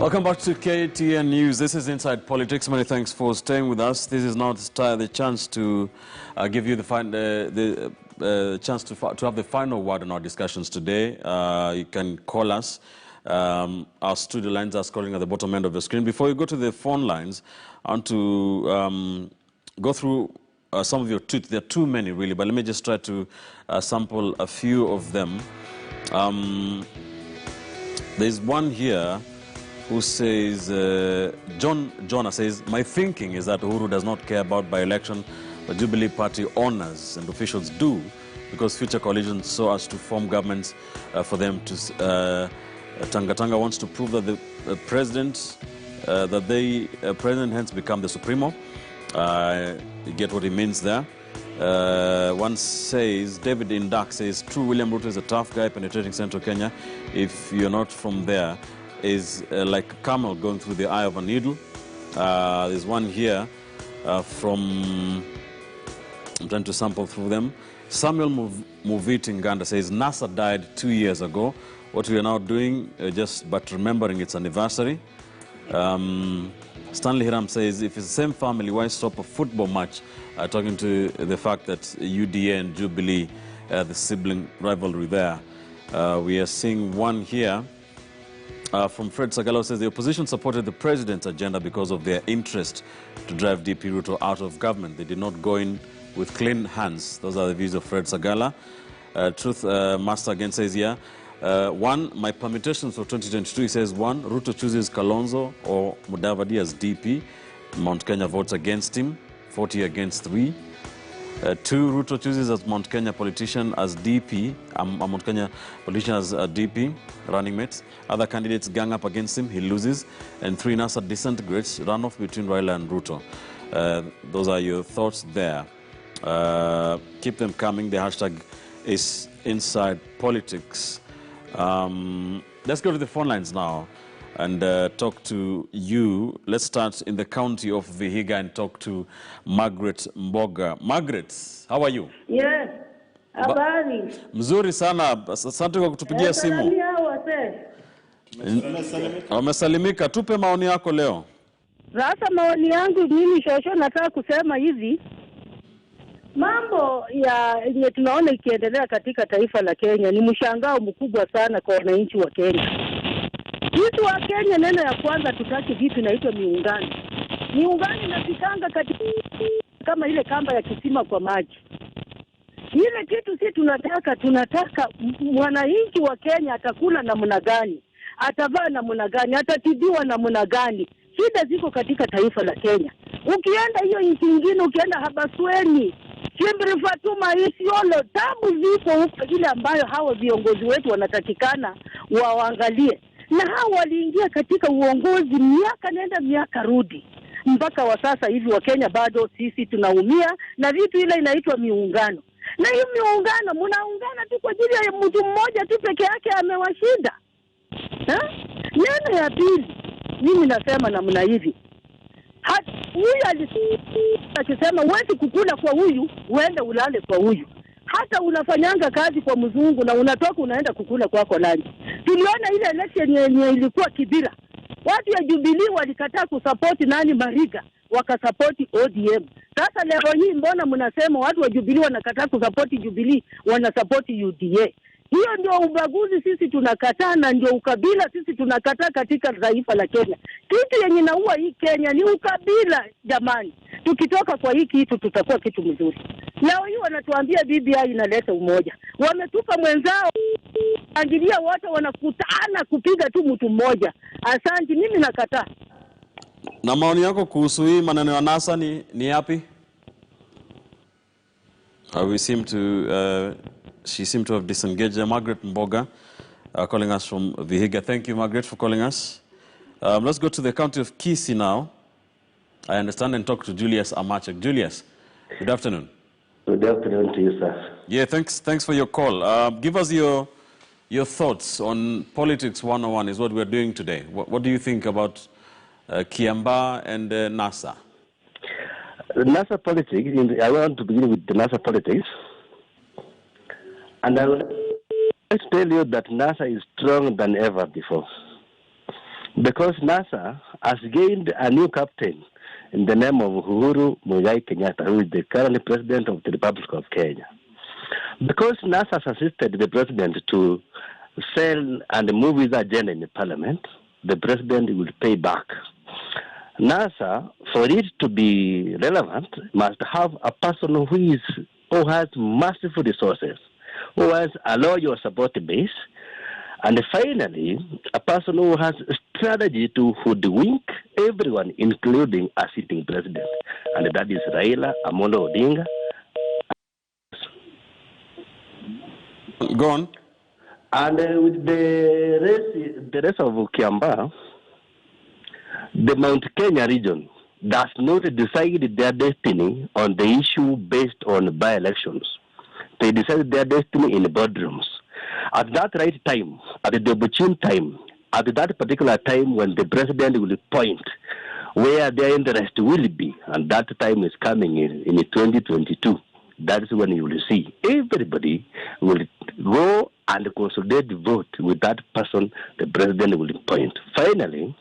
Welcome back to KTN News. This is Inside Politics. Many thanks for staying with us. This is now the chance to give you the chance to have the final word on our discussions today. You can call us. Our studio lines are scrolling at the bottom end of the screen. Before you go to the phone lines, I want to go through some of your tweets. There are too many, really, but let me just try to sample a few of them. There's one here who says, Jonah says, my thinking is that Uhuru does not care about by-election, but Jubilee Party owners and officials do, because future coalitions so as to form governments for them to... Tanga wants to prove that the president, president hence become the supremo. You get what he means there. One says, David Indak says, true, William Ruto is a tough guy penetrating central Kenya. If you're not from there, is like a camel going through the eye of a needle. There's one here from, I'm trying to sample through them. Samuel Muviti Nganda says, NASA died 2 years ago. What we are now doing, but remembering its anniversary. Stanley Hiram says, if it's the same family, why stop a football match? Talking to the fact that UDA and Jubilee, the sibling rivalry there. We are seeing one here. From Fred Sagalo says the opposition supported the president's agenda because of their interest to drive DP Ruto out of government. They did not go in with clean hands. Those are the views of Fred Sagala. Truth Master again says here, one, my permutations for 2022, he says, one, Ruto chooses Kalonzo or Mudavadi as DP. Mount Kenya votes against him, 40 against 3. Two, Ruto chooses as Mount Kenya politician as DP, Mount Kenya politician as DP, running mates. Other candidates gang up against him, he loses. And three, NASA disintegrates, runoff between Raila and Ruto. Those are your thoughts there. Keep them coming. The hashtag is Inside Politics. Let's go to the phone lines now and talk to you. Let's start in the county of Vihiga and talk to Margaret Mboga. Margaret, how are you? Yes, habari. Mzuri sana. Asante kwa kutupigia simu. Wamesalimika. Tupe maoni yako leo. Sasa maoni yangu mimi shosho nataka kusema hivi. Mambo yenye tunaona ikiendelea katika taifa la Kenya ni mshangao mkubwa sana kwa wananchi wa Kenya. Sisi wa Kenya, neno ya kwanza tutaki vitu inaitwa miungano. Miungano inafikanga katika kama ile kamba ya kisima kwa maji. Ile kitu sisi tunataka mwananchi wa Kenya atakula namna gani? Atavaa namna gani? Atatibiwa namna gani? Shida ziko katika taifa la Kenya. Ukienda hiyo nchi nyingine, ukienda Habasweni, Kimbri, Fatuma, Isiolo, tabu zipo huko ile ambayo hawa viongozi wetu wanatakikana waangalie. Na hao waliingia katika uongozi miaka nenda miaka rudi. Mpaka wa sasa hivi wa Kenya bado sisi tunaumia na vitu ile inaitwa miungano. Na hiyo miungano mnaungana tu kwa ajili ya mtu mmoja tu peke yake amewashinda. Neno ya pili, mimi nasema namna hivi. Huyu akisema huwezi kukula kwa huyu, uende ulale kwa huyu. Hata unafanyanga kazi kwa mzungu na unatoka unaenda kukula kwako lunch. Tuliona ile election yenye ilikuwa Kibira. Watu ya Jubilee walikataa kusupport nani Mariga, wakasupport ODM. Sasa leo hii mbona mnasema watu wa Jubilee wanakataa kusupport Jubilee, wanasupport UDA? Hiyo ndio ubaguzi sisi tunakataa, na ndio ukabila sisi tunakataa katika taifa la Kenya. Kitu yenye naua hii Kenya ni ukabila jamani. Tukitoka kwa hii kitu tutakuwa kitu mzuri. Leo hii wanatuambia BBI inaleta umoja. Wametupa mwenzao. Angilia wote wanakutana kupiga tu mtu mmoja. Asante, mimi nakataa. Na maoni yako kuhusu hii maneno ya NASA ni yapi? We seem to she seemed to have disengaged. Margaret Mboga calling us from Vihiga. Thank you, Margaret, for calling us. Let's go to the county of Kisii now. I understand, and talk to Julius Amachek. Julius, good afternoon. Good afternoon to you, sir. Yeah, thanks for your call. Give us your thoughts on Politics 101 is what we're doing today. What do you think about Kiamba and NASA? NASA politics, I want to begin with the NASA politics. And I will tell you that NASA is stronger than ever before. because NASA has gained a new captain in the name of Uhuru Muigai Kenyatta, who is the current president of the Republic of Kenya. Because NASA has assisted the president to sell and move his agenda in the parliament, the president will pay back. NASA, for it to be relevant, must have a person who has massive resources, who has a loyal support base, and finally, a person who has a strategy to hoodwink everyone, including a sitting president, and that is Raila Amolo Odinga. Go on. And with the rest of Kiamba, the Mount Kenya region does not decide their destiny on the issue based on by-elections. They decide their destiny in boardrooms. At that right time, at the opportune time, at that particular time when the president will point where their interest will be, and that time is coming in 2022. That is when you will see everybody will go and consolidate the vote with that person the president will appoint. Finally,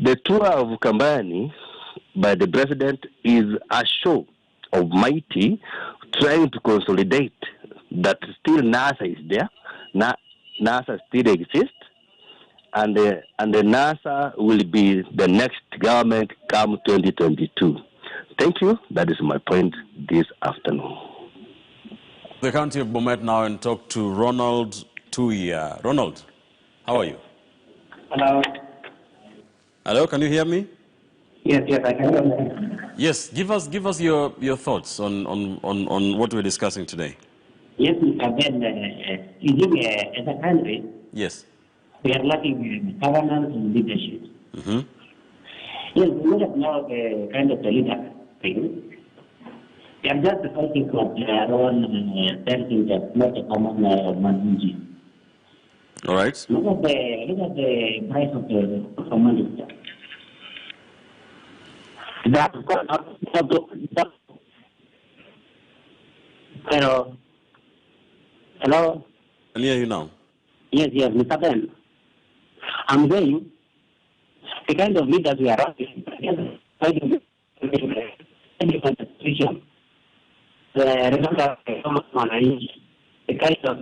the tour of Kambani by the president is a show of mighty trying to consolidate that still NASA is there, NASA still exists, and the NASA will be the next government come 2022. Thank you. That is my point this afternoon. The county of Bomet now and talk to Ronald Tuya. Ronald, how are you? Hello. Hello, can you hear me? Yes, I can hear you. Yes, give us your thoughts on what we're discussing today. Yes, Mr. Ben, as a country, Yes. we are lacking governance and leadership. Mm-hmm. Yes, we look at now the kind of the leader thing. They are just fighting for their own self-interest, not a common man. All right. Look at the price of the commodity. That's gone up. Hello. Hello. Can hear you now. Yes, Mr. Ben. I'm saying the kind of leaders we are fighting the constitution. The kind of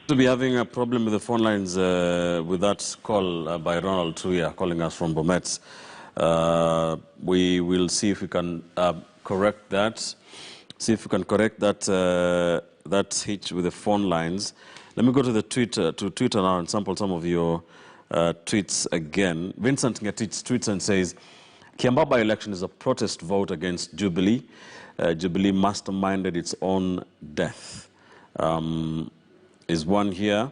To be having a problem with the phone lines with that call by Ronald Tuya calling us from Bomet. We will see if we can correct that. See if we can correct that hitch with the phone lines. Let me go to the Twitter now and sample some of your tweets again. Vincent Ngetich tweets and says, Kiamba by-election is a protest vote against Jubilee. Jubilee masterminded its own death. Is one here.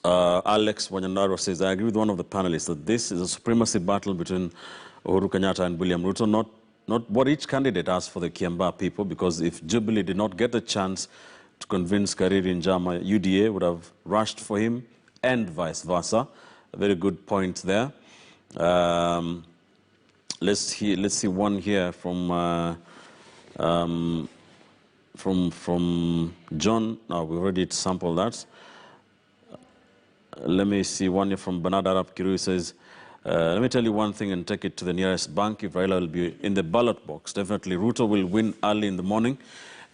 Alex Wanyandaro says, I agree with one of the panelists that this is a supremacy battle between Uhuru Kenyatta and William Ruto, not what each candidate asked for the Kiamba people, because if Jubilee did not get the chance to convince Kariri Njama, UDA would have rushed for him, and vice versa. A very good point there. Let's see one here from John. Now we already sampled that. Let me see one here from Bernard Arab Kiru. Says, let me tell you one thing and take it to the nearest bank. If Raila will be in the ballot box, definitely Ruto will win early in the morning.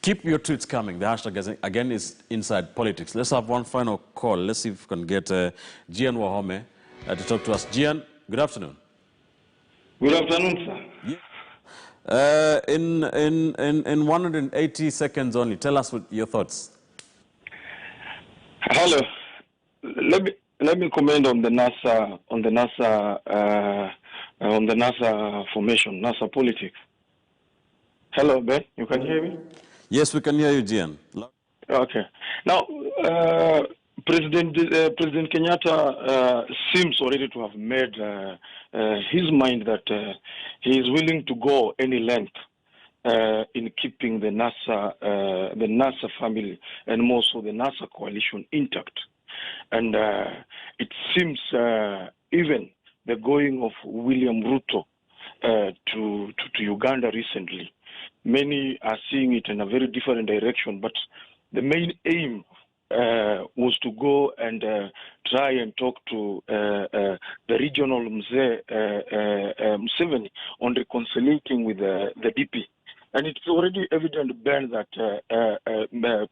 Keep your tweets coming. The hashtag again is Inside Politics. Let's have one final call. Let's see if we can get Gian Wahome to talk to us. Gian, good afternoon. Good afternoon, sir. Yeah. In 180 seconds only, tell us what your thoughts. Hello. Let me comment on the NASA formation, NASA politics. Hello, Ben. You can hear me? Yes, we can hear you, Gian. Okay. Now, President Kenyatta seems already to have made his mind that he is willing to go any length in keeping the NASA family and more so the NASA coalition intact. And it seems even the going of William Ruto to Uganda recently, many are seeing it in a very different direction. But the main aim was to go and try and talk to the regional Museveni on reconciliating with the DP. And it's already evident, Ben, that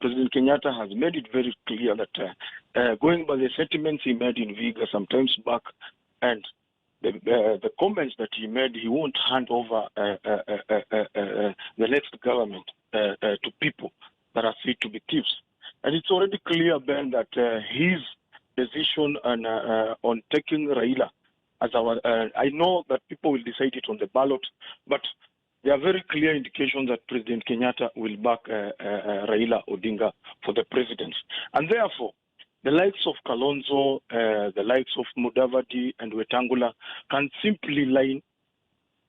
President Kenyatta has made it very clear that going by the sentiments he made in Viga some times back and the comments that he made, he won't hand over the next government to people that are said to be thieves. And it's already clear, Ben, that his decision on taking Raila as our, I know that people will decide it on the ballot, but there are very clear indications that President Kenyatta will back Raila Odinga for the presidency. And therefore, the likes of Kalonzo, the likes of Mudavadi and Wetangula can simply line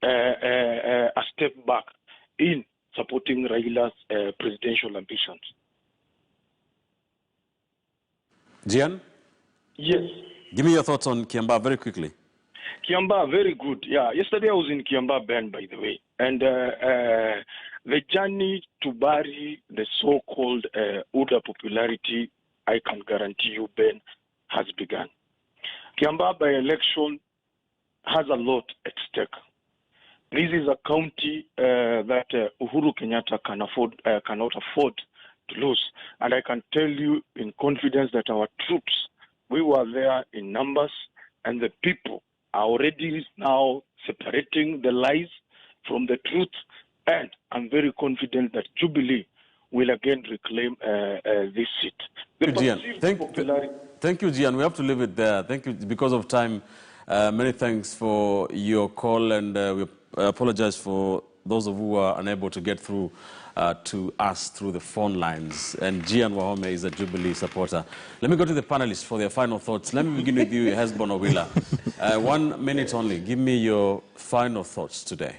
a step back in supporting Raila's presidential ambitions. Gian? Yes. Give me your thoughts on Kiambaa very quickly. Kiambaa, very good. Yeah, yesterday I was in Kiambaa, Ben, by the way. And the journey to bury the so-called UDA popularity, I can guarantee you, Ben, has begun. Kiambaa by-election has a lot at stake. This is a county that Uhuru Kenyatta cannot afford to lose. And I can tell you in confidence that our troops, we were there in numbers, and the people are already now separating the lies from the truth. And I'm very confident that Jubilee will again reclaim this seat. Thank you, Gian. We have to leave it there. Thank you. Because of time, many thanks for your call, and we apologize for those of you who are unable to get through to us through the phone lines. And Gian Wahome is a Jubilee supporter. Let me go to the panelists for their final thoughts. Let me begin with you, Hesbon Owila. 1 minute only. Give me your final thoughts today.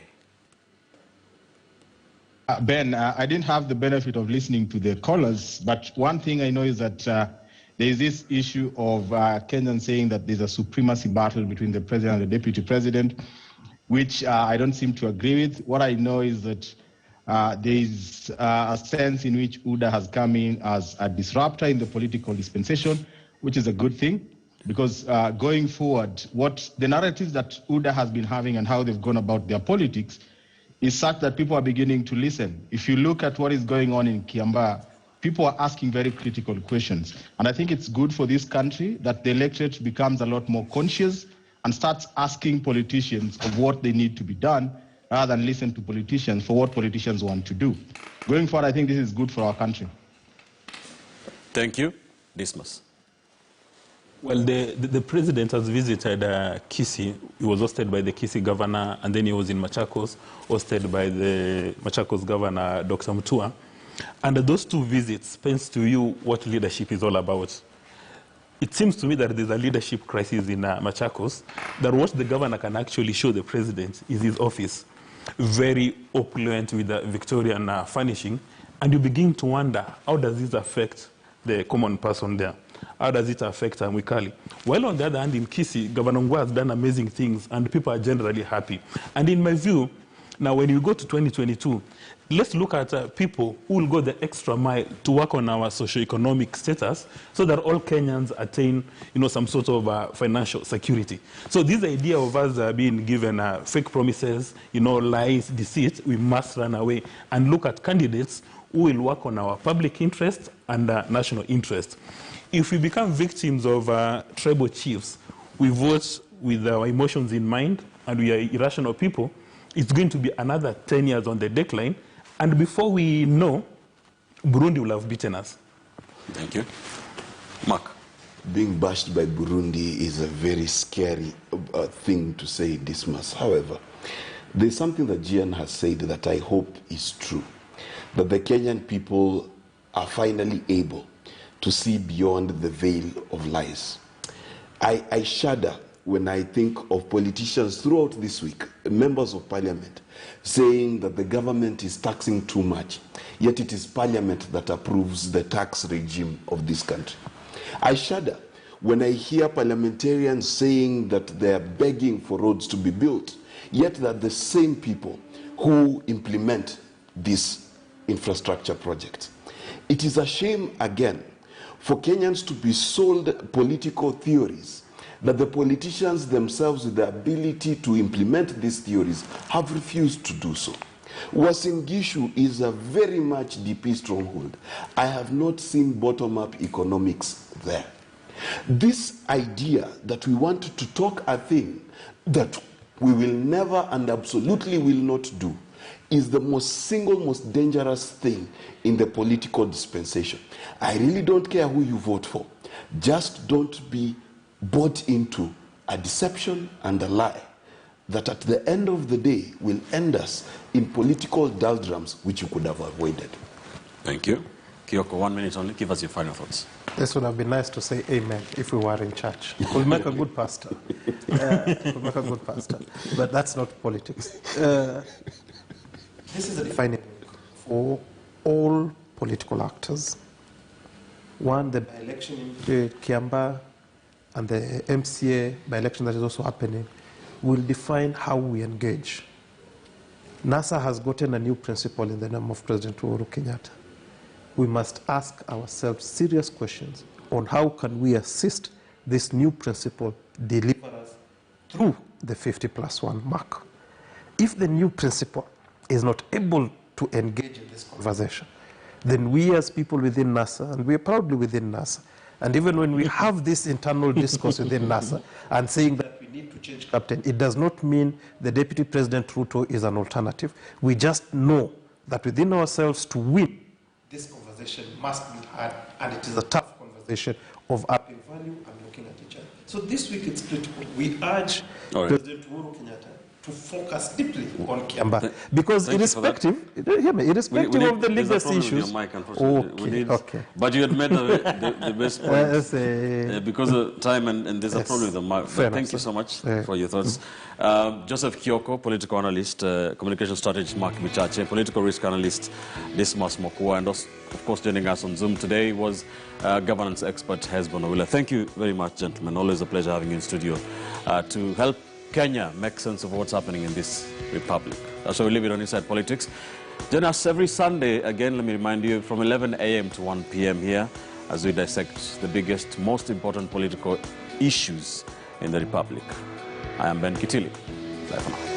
Ben, I didn't have the benefit of listening to the callers, but one thing I know is that there is this issue of Kenyans saying that there's a supremacy battle between the president and the deputy president, which I don't seem to agree with. What I know is that there is a sense in which UDA has come in as a disruptor in the political dispensation, which is a good thing, because going forward, what the narratives that UDA has been having and how they've gone about their politics is such that people are beginning to listen. If you look at what is going on in Kiambaa, people are asking very critical questions. And I think it's good for this country that the electorate becomes a lot more conscious and starts asking politicians of what they need to be done, rather than listen to politicians for what politicians want to do. Going forward, I think this is good for our country. Thank you. Dismas. Well, the president has visited Kisii. He was hosted by the Kisii governor, and then he was in Machakos, hosted by the Machakos governor, Dr. Mutua. And those two visits paints to you what leadership is all about. It seems to me that there's a leadership crisis in Machakos, that what the governor can actually show the president is his office, very opulent with the Victorian furnishing, and you begin to wonder, how does this affect the common person there? How does it affect Mwikali? While on the other hand, in Kisii, Governor Ngwa has done amazing things, and people are generally happy. And in my view, now when you go to 2022, let's look at people who will go the extra mile to work on our socio-economic status so that all Kenyans attain, some sort of financial security. So this idea of us being given fake promises, lies, deceit, we must run away and look at candidates who will work on our public interest and national interest. If we become victims of tribal chiefs, we vote with our emotions in mind, and we are irrational people, it's going to be another 10 years on the decline, and before we know, Burundi will have beaten us. Thank you. Mark. Being bashed by Burundi is a very scary thing to say, Dismas. However, there's something that Gian has said that I hope is true, that the Kenyan people are finally able to see beyond the veil of lies. I shudder when I think of politicians throughout this week, members of parliament, saying that the government is taxing too much, yet it is parliament that approves the tax regime of this country. I shudder when I hear parliamentarians saying that they are begging for roads to be built, yet that the same people who implement this infrastructure project. It is a shame again for Kenyans to be sold political theories that the politicians themselves, with the ability to implement these theories, have refused to do so. Uasin Gishu is a very much DP stronghold. I have not seen bottom-up economics there. This idea that we want to talk a thing that we will never and absolutely will not do is the most dangerous thing in the political dispensation. I really don't care who you vote for. Just don't be bought into a deception and a lie that at the end of the day will end us in political doldrums which you could have avoided. Thank you. Kioko, 1 minute only. Give us your final thoughts. This would have been nice to say amen if we were in church. It would make a good pastor. But that's not politics. This is a defining for all political actors. One, the by-election in Kiambaa and the MCA by-election that is also happening will define how we engage. NASA has gotten a new principle in the name of President Uhuru Kenyatta. We must ask ourselves serious questions on how can we assist this new principle deliver us through the 50+1 mark. If the new principle is not able to engage in this conversation, then we as people within NASA, and we are proudly within NASA, and even when we have this internal discourse within NASA and saying that we need to change captain, it does not mean the Deputy President Ruto is an alternative. We just know that within ourselves to win, this conversation must be had, and it is a tough conversation of upping value and looking at each other. So this week it's critical. We urge President Uhuru Kenyatta to focus deeply on Kiambaa, because irrespective of the legacy issues. Mic, okay. But you had made the best point because of time, and there's a problem with the mic. But thank you so much for your thoughts. Joseph Kioko, political analyst, communication strategist Mark Bichache, political risk analyst Dismas Mokua, and of course joining us on Zoom today was governance expert Hesbon Owila. Thank you very much, gentlemen. Always a pleasure having you in studio to help Kenya make sense of what's happening in this republic. So we leave it on Inside Politics. Join us every Sunday, again, let me remind you, from 11 a.m. to 1 p.m. here as we dissect the biggest, most important political issues in the republic. I am Ben KITILI. Bye for now.